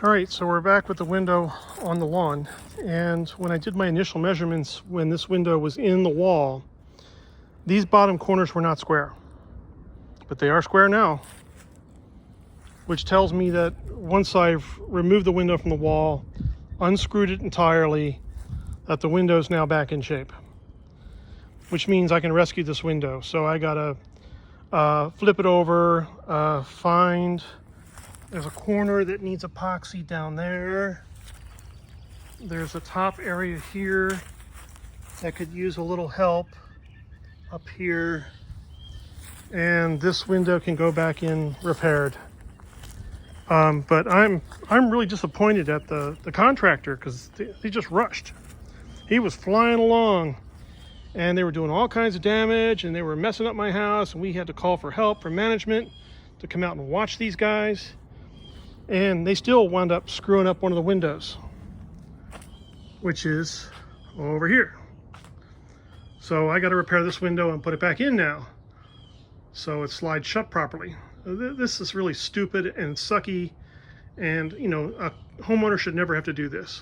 All right, so we're back with the window on the lawn. And when I did my initial measurements, when this window was in the wall, these bottom corners were not square, but they are square now, which tells me that once I've removed the window from the wall, unscrewed it entirely, that the window is now back in shape, which means I can rescue this window. So I gotta flip it over, there's a corner that needs epoxy down there. There's a top area here that could use a little help up here. And this window can go back in repaired. But I'm really disappointed at the contractor, because he just rushed. He was flying along and they were doing all kinds of damage and they were messing up my house, and we had to call for help from management to come out and watch these guys. And they still wound up screwing up one of the windows, which is over here. So I got to repair this window and put it back in now, so it slides shut properly. This is really stupid and sucky, and you know, a homeowner should never have to do this.